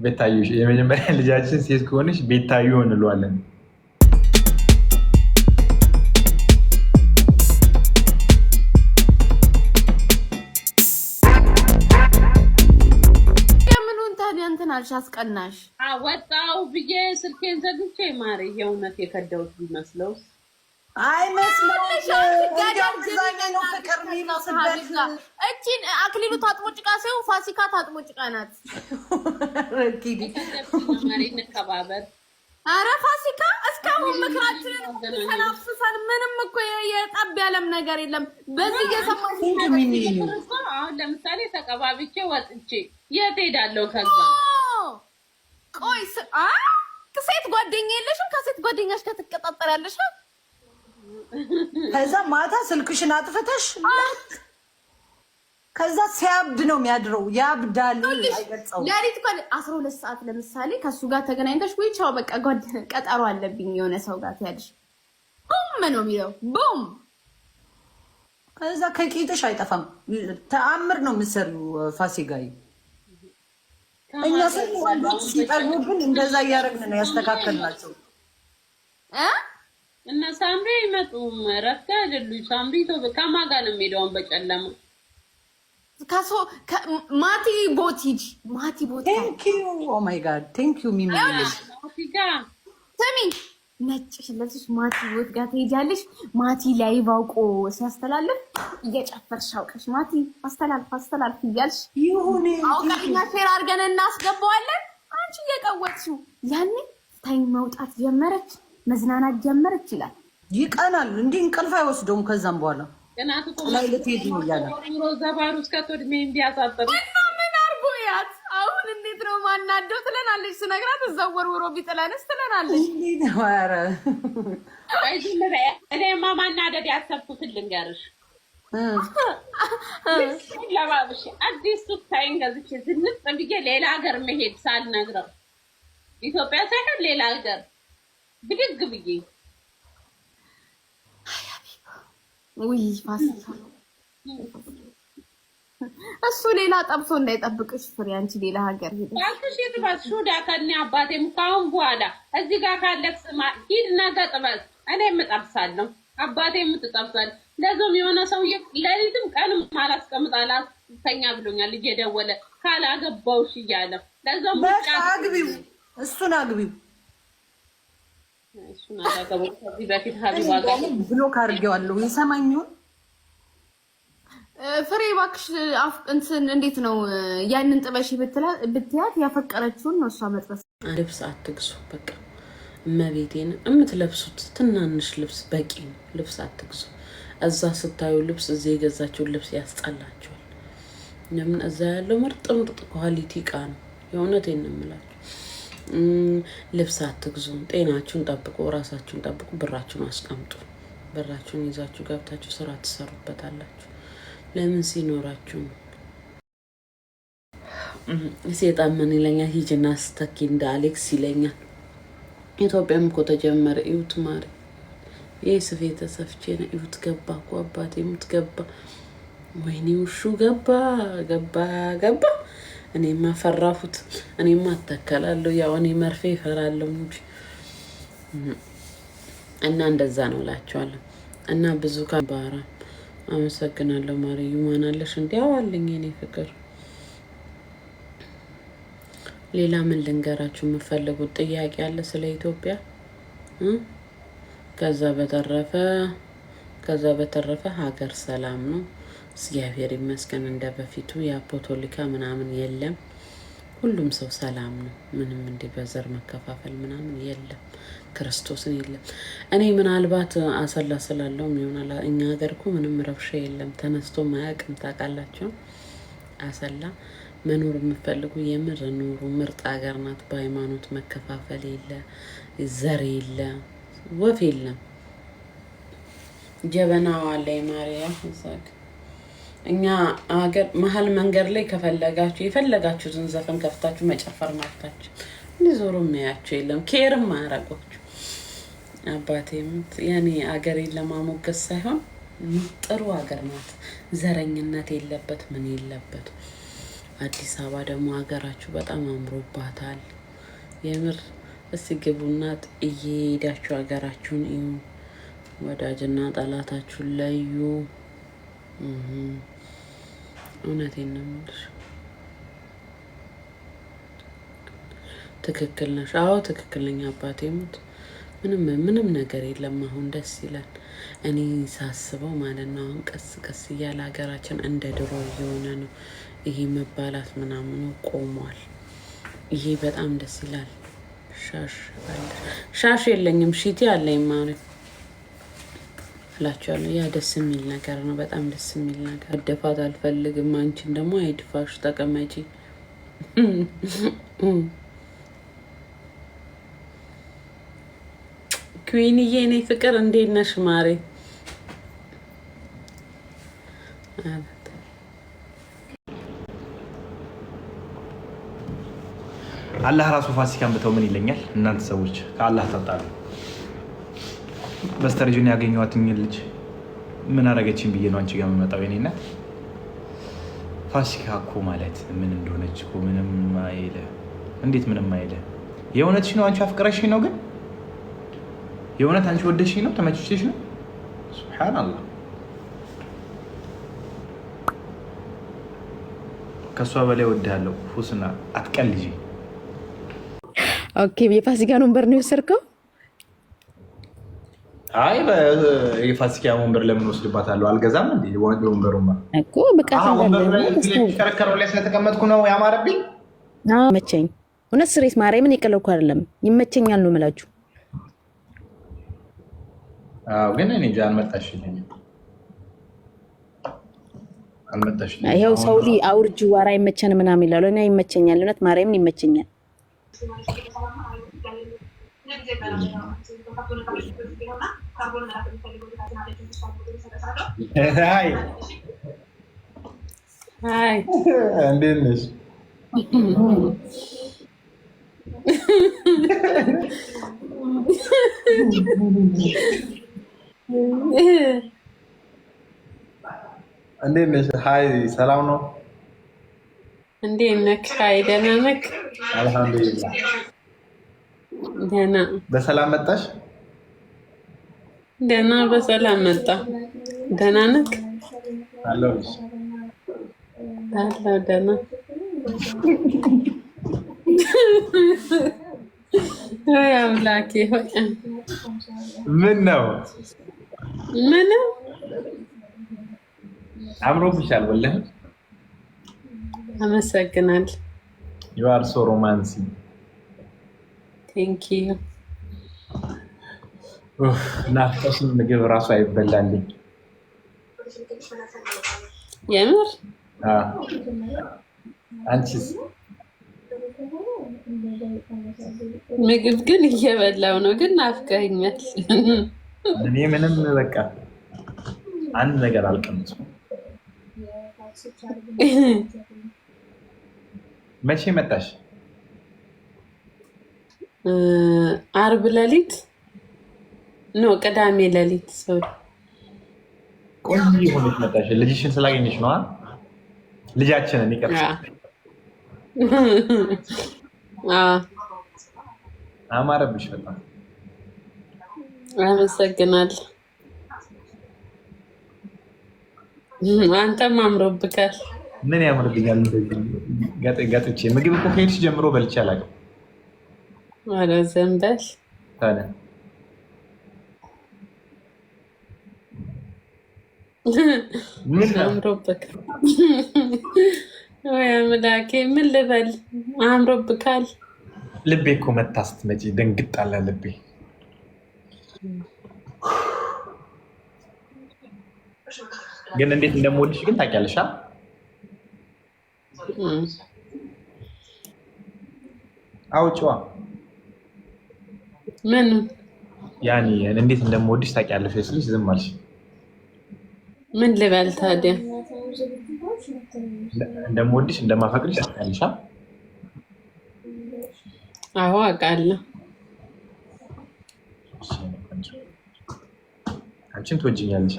ቤታዩ የመጀመሪያ ልጃችን ሴት ከሆነች ቤታዩ እንለዋለን። አስቀናሽ ወጣው ብዬ ስልኬን ዘግቼ ማሪ የእውነት የከደውት ቢመስለው አይመስልም። እቺን አክሊሉ ታጥቦ ጭቃ ሳይሆን ፋሲካ ታጥቦ ጭቃ ናት። እንከባበር። ኧረ ፋሲካ እስካሁን ምክራችንን ተናፍሰን ምንም እኮ የጠብ ያለም ነገር የለም። በዚህ እየሰማሽ አሁን ለምሳሌ ተቀባብቼ ወጥቼ የት ሄዳለሁ? ከዛ ቆይ ሴት ጓደኛ የለሽም? ከሴት ጓደኛሽ ጋር ትቀጣጠሪያለሽ? ከዛ ማታ ስልክሽን አጥፍተሽ ከዛ ሲያብድ ነው የሚያድረው። ያብዳል። አይገልጸውም። ለሊት እኮ 12 ሰዓት ለምሳሌ ከሱ ጋር ተገናኝተሽ ወይ ቻው በቃ ቀጠሮ አለብኝ የሆነ ሰው ጋር ትያለሽ። ቡም ነው የሚለው ቡም። ከዛ ከቂጥሽ አይጠፋም። ተአምር ነው የምትሰሪው ፋሲካዬ። እኛ ሲጠግቡብን እንደዛ እያደረግን ነው ያስተካከልናቸው። እነ ሳምሪ ይመጡም ረፍታ አይደሉ? ሳምሪ ከማን ጋር ነው የሚሄደውን በጨለማ ማቲ ቦቲጅ ማቲ ቦቲ ቴንክ ዩ ኦ ማይ ጋድ ቴንክ ዩ ሚሚ ስሚ ነጭ ለብስሽ ማቲ ቦት ጋር ትሄጃለሽ። ማቲ ላይ ባውቆ ሲያስተላልፍ እየጨፈርሽ አውቀሽ ማቲ አስተላልፍ እያልሽ ይሁን አውቀኛ ሼር አድርገን እናስገባዋለን። አንቺ እየቀወጥሽው ያኔ ታይም መውጣት ጀመረች፣ መዝናናት ጀመረች ይላል። ይቀናል እንዴ እንቅልፍ አይወስደውም። ከዛም በኋላ እናቱ ላይ ልትሄድ ነው እያለ ዘባሩ እስከ ቶድሜ እንዲያሳጥር እና ምን አርጎ ያት አሁን እንዴት ነው ማናደው ትለናለች። ስነግራት እዛው ወርውሮ ቢጥለንስ ትለናለች። ኧረ እኔማ ማናደድ ያሰብኩትን ልንገርሽ። ለባብሽ አዲስ ሱታይን ገዝቼ ዝንጥ ብዬ ሌላ ሀገር መሄድ ሳልነግረው ኢትዮጵያ ሳይሆን ሌላ ሀገር ብድግ ብዬ ውይ ፋሲካ እሱ ሌላ ጠብሶ እንዳይጠብቅሽ ፍሬ። አንቺ ሌላ ሀገር ሄደሽ ያልኩሽ ይጥበስ ሹዳ ከኔ አባቴም ካሁን በኋላ እዚህ ጋር ካለክስ ሂድ ነገ ጥበስ። እኔም እጠብሳለሁ አባቴም ትጠብሳል። ለዞም የሆነ ሰውዬ ለሊትም ቀንም አላስቀምጣላት ተኛ ብሎኛል እየደወለ ካላገባውሽ እያለ ለዞም በቃ አግቢው እሱን አግቢው እሱን አላገባው። ከዚህ በፊት ሀቢባ ጋር ብሎክ አድርጌዋለሁ። ይሰማኝ ይሁን ፍሬ እባክሽ እንትን እንዴት ነው ያንን ጥበሽ ብትያት ያፈቀረችውን ነው እሷ መጥበስ። ልብስ አትግዙ በቃ እመቤቴን የምትለብሱት ትናንሽ ልብስ በቂ ነው። ልብስ አትግዙ። እዛ ስታዩ ልብስ እዚህ የገዛችውን ልብስ ያስጠላቸዋል። ለምን እዛ ያለው ምርጥ ኳሊቲ እቃ ነው። የእውነቴን ነው የምላችሁ። ልብስ አትግዙ። ጤናችሁን ጠብቁ፣ ራሳችሁን ጠብቁ፣ ብራችሁን አስቀምጡ። ብራችሁን ይዛችሁ ገብታችሁ ስራ ትሰሩበታላችሁ። ለምን ሲኖራችሁ ነው። ሴጣን ምን ይለኛል? ሂጅና ስተኪ እንደ አሌክስ ይለኛል። ኢትዮጵያም እኮ ተጀመረ። እዩት ማሪ፣ ይህ ስፌት ተሰፍቼ ነው። እዩት ገባ እኮ አባቴ ሙት ገባ። ወይኔ ውሹ ገባ። እኔማ ፈራሁት። እኔማ አተከላለሁ። ያው እኔ መርፌ ይፈራለሁ እንጂ እና እንደዛ ነው እላቸዋለሁ። እና ብዙ ከባራ አመሰግናለሁ ማርዩ። ማናለሽ እንዲያው አለኝ የኔ ፍቅር። ሌላ ምን ልንገራችሁ የምፈልጉት ጥያቄ አለ ስለ ኢትዮጵያ? ከዛ በተረፈ ሀገር ሰላም ነው፣ እግዚአብሔር ይመስገን። እንደ በፊቱ የፖለቲካ ምናምን የለም። ሁሉም ሰው ሰላም ነው። ምንም እንዲህ በዘር መከፋፈል ምናምን የለም። ክርስቶስን የለም። እኔ ምናልባት አሰላ ስላለው ይሆናል። እኛ ሀገር እኮ ምንም ረብሻ የለም፣ ተነስቶ ማያውቅም። ታውቃላችሁ። አሰላ መኖር የምፈልጉ የምር ኑሩ። ምርጥ ሀገር ናት። በሃይማኖት መከፋፈል የለ፣ ዘር የለ፣ ወፍ የለም። ጀበናዋ ላይ ማርያም እዛግ እኛ ሀገር መሀል መንገድ ላይ ከፈለጋችሁ የፈለጋችሁትን ዘፈን ከፍታችሁ መጨፈር ማፍታችሁ ዞሮ የሚያያችሁ የለም። ኬርም አያረጓችሁ። አባቴም ያኔ አገሬን ለማሞገስ ሳይሆን ጥሩ ሀገር ናት። ዘረኝነት የለበት ምን የለበት። አዲስ አበባ ደግሞ ሀገራችሁ በጣም አምሮባታል። የምር እስቲ ግቡና እየሄዳችሁ ሀገራችሁን እዩ። ወዳጅና ጠላታችሁን ለዩ። እውነቴን ነው የምልሽ። ትክክል ነሽ። አዎ ትክክል ነኝ አባቴ ሙት። ምንም ነገር የለም። አሁን ደስ ይላል። እኔ ሳስበው ማለት ነው አሁን ቀስ ቀስ እያለ ሀገራችን እንደ ድሮ እየሆነ ነው። ይሄ መባላት ምናምኑ ቆሟል። ይሄ በጣም ደስ ይላል። ሻሽ የለኝም ሺቲ አለኝ ማለት እላችኋለሁ። ያ ደስ የሚል ነገር ነው። በጣም ደስ የሚል ነገር። መደፋት አልፈልግም። አንቺን ደግሞ አይድፋሽ፣ ተቀመጪ። ኩዊንዬ እኔ ፍቅር እንዴት ነሽ ማሬ? አላህ ራሱ ፋሲካን ብተው ምን ይለኛል? እናንተ ሰዎች ከአላህ ተጣሉ። በስተርጅን ያገኘኋትኝ ልጅ ምን አደረገችኝ ብዬ ነው አንቺ ጋር የምመጣው። የኔ እናት ፋሲካ እኮ ማለት ምን እንደሆነች እኮ ምንም አይለ። እንዴት ምንም አይለ? የእውነትሽ ነው? አንቺ አፍቅረሽኝ ነው? ግን የእውነት አንቺ ወደሽኝ ነው? ተመችቼሽ ነው? ሱብሃንአላህ። ከሷ በላይ ወድሃለሁ ሁስና፣ አትቀልጂ። ኦኬ፣ የፋሲካን ወንበር ነው የወሰድከው? አይ የፋሲካ ወንበር ለምን ወስድባታለሁ? አልገዛም እንዴ ወንበሩማ እኮ ብቃት ከረከረው ላይ ስለተቀመጥኩ ነው ያማረብኝ። መቸኝ። እውነት ስሬት ማርያምን የቀለድኩ አይደለም፣ ይመቸኛል ነው የምላችሁ። አዎ ግን እኔ እንጃ አልመጣሽልኝም። ይኸው ሰውሊ አውርጅ ዋራ ይመቸን ምናምን ይላሉ። እኔ ይመቸኛል፣ እውነት ማርያምን ይመቸኛል። አይ እንዴት ነሽ? እንዴት ነሽ? ሀይ ሰላም ነው? እንዴት ነህ? ሀይ ደህና ነህ? አልሐምዱሊላህ ደህና። በሰላም መጣሽ? ደህና በሰላም መጣ። ደህና ነህ? አለሁልሽ። አለሁ ደህና። ወይ አምላኬ ሆይ ምን ነው? ምንም አምሮብሻል ወላሂ። አመሰግናለሁ። You are so romantic. ቴንክ ዩ። ናፍቆሽኝ ምግብ እራሱ አይበላልኝ። የምር አንቺስ? ምግብ ግን እየበላው ነው፣ ግን ናፍቀኸኛል። እኔ ምንም በቃ አንድ ነገር አልቀምጥም። መቼ መጣሽ? አርብ ሌሊት ነው፣ ቅዳሜ ሌሊት። ሰው ቆንጆ ሆነሽ መጣሽ። ልጅሽን ስላገኘሽ ነው? ልጃችንን ይቀርጽ። አማረብሽ በጣም። አመሰግናለሁ። አንተም አምሮብካል። ምን ያምርብኛል? ገጥቼ ምግብ እኮ ከሄድሽ ጀምሮ በልቼ አላውቅም። ኧረ ዘንበል ታዲያ ምን አምሮብካል? ወይ አምላኬ ምን ልበል? አምሮብካል። ልቤ እኮ መታ ስትመጪ ደንግጥ አለ ልቤ። ግን እንዴት እንደምወድሽ ግን ታውቂያለሽ? አውጪዋ ምን ያኔ እንዴት እንደምወድሽ ታውቂያለሽ ስልሽ ዝም አልሽ። ምን ልበል ታዲያ? እንደምወድሽ እንደማፈቅርሽ ታውቂያለሽ? አዎ አውቃለሁ። አንቺም ትወጂኛለሽ?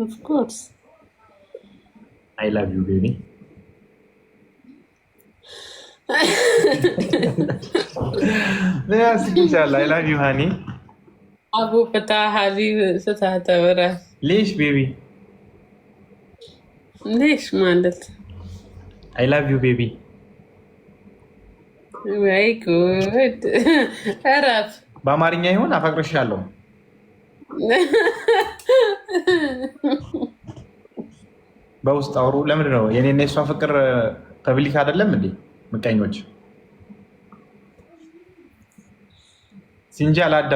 ኦፍ ኮርስ አይ ላቭ ዩ ቤቢ ምን ያስቅሻል? አይ ላቭ ዩ ሃኒ አቡ ፈታ ሀቢብ ስታተወራ ሌሽ ቤቢ ሌሽ ማለት አይ ላቭ ዩ ቤቢ ወይ ጉድ እረፍ። በአማርኛ ይሆን አፈቅርሻለሁ። በውስጥ አውሩ። ለምንድን ነው የኔና የሷ ፍቅር ፐብሊክ አይደለም እንዴ? ምቀኞች ሲንጃ ላዳ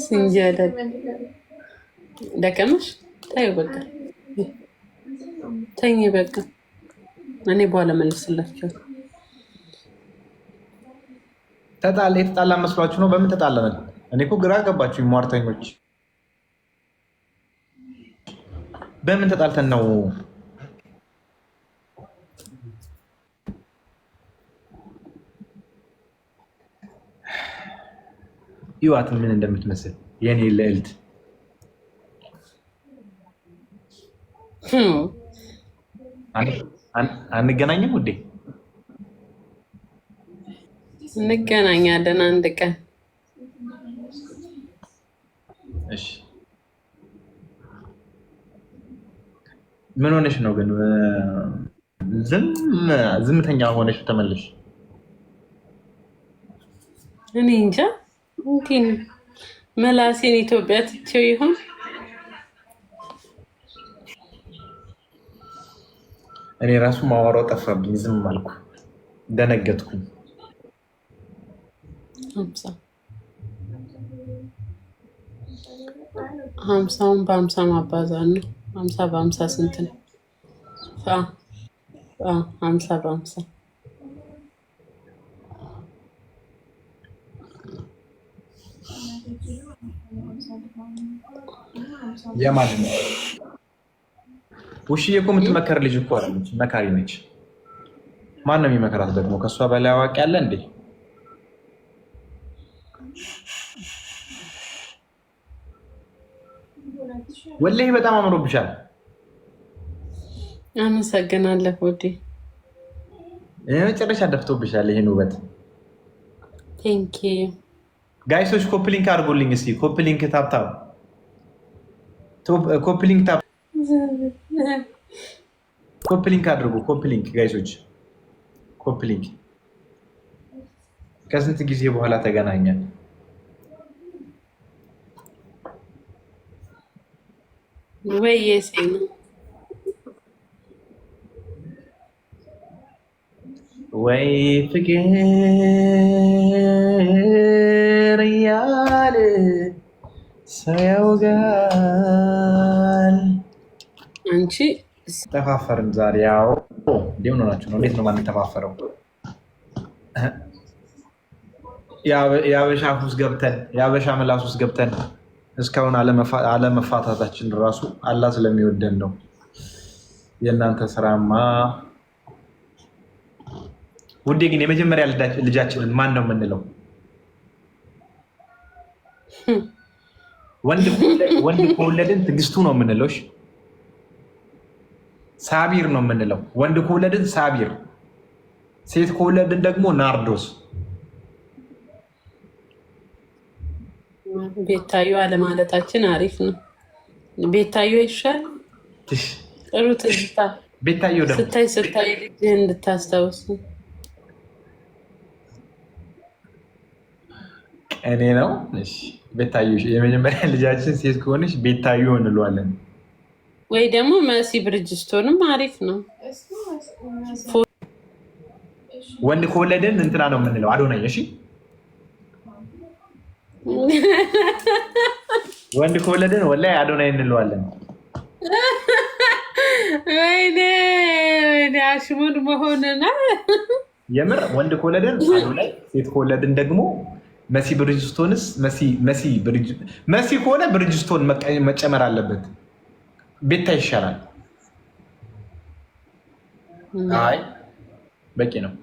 ሲንጃ ደከመሽ? ታዩ በቃ ተኝ በቃ። እኔ በኋላ መልስላቸው። የተጣላ መስሏችሁ ነው? በምን ተጣላን? እኔ እኮ ግራ ገባችሁ ሟርተኞች። በምን ተጣልተን ነው? ይዋት ምን እንደምትመስል የኔ ልዕልት። አንገናኝም ውዴ? እንገናኛለን አንድ ቀን። እሺ ምን ሆነሽ ነው ግን ዝምተኛ ሆነሽ ተመለሽ? እኔ እንጃ እንትን መላሴን ኢትዮጵያ ትቼው ይሆን? እኔ ራሱ ማወራው ጠፋብኝ። ዝም አልኩ፣ ደነገጥኩኝ። 50ውን በ50 ማባዛት ነው። 50 በ50 ስንት ነው? 50 በ50 የማን ነው? ውሽዬ እኮ የምትመከር ልጅ እኮ አለች፣ መካሪ ነች። ማን ነው የሚመከራት ደግሞ? ከእሷ በላይ አዋቂ አለ እንዴ? ወላሂ በጣም አምሮብሻል። አመሰግናለሁ ውዴ። መጨረሻ ደፍቶብሻል ይሄን ውበት። ቴንክ ዩ ጋይሶች። ኮፕሊንክ አድርጎልኝ እስኪ። ኮፕሊንክ ታፕታፕ፣ ኮፕሊንክ ታፕ፣ ኮፕሊንክ አድርጉ። ኮፕሊንክ ጋይሶች፣ ኮፕሊንክ። ከስንት ጊዜ በኋላ ተገናኘን። ወይ የሴን ወይ ፍቅር እያለ ሰው ያውጋል። አንቺ ተፋፈርን ዛሬ። ያው እንዴት ሆናችሁ ነው? እንዴት ነው ማንተፋፈረው? የአበሻ ውስጥ ገብተን የአበሻ ምላስ ውስጥ ገብተን እስካሁን አለመፋታታችን ራሱ አላህ ስለሚወደን ነው። የእናንተ ስራማ ውዴ። ግን የመጀመሪያ ልጃችንን ማን ነው የምንለው? ወንድ ከወለድን ትዕግስቱ ነው የምንለው። ሳቢር ነው የምንለው። ወንድ ከወለድን ሳቢር፣ ሴት ከወለድን ደግሞ ናርዶስ። ቤታዩ አለማለታችን አሪፍ ነው። ቤታዩ ይሻል። ጥሩ ትዝታ። ቤታዩ ደግሞ ስታይ ልጅህን እንድታስታውስ እኔ ነው። ቤታዩ የመጀመሪያ ልጃችን ሴት ከሆነች ቤታዩ እንለዋለን። ወይ ደግሞ መሲ ብርጅስቶንም አሪፍ ነው። ወንድ ከወለድን እንትና ነው የምንለው፣ አዶናይ። እሺ ወንድ ከወለድን ወላሂ አዶናይ እንለዋለን። ወይኔ አሽሙድ መሆንና የምር ወንድ ከወለድን አዶናይ፣ ሴት ከወለድን ደግሞ መሲ ብርጅስቶንስ መሲ ከሆነ ብርጅስቶን መጨመር አለበት። ቤታ ይሻላል። አይ በቂ ነው።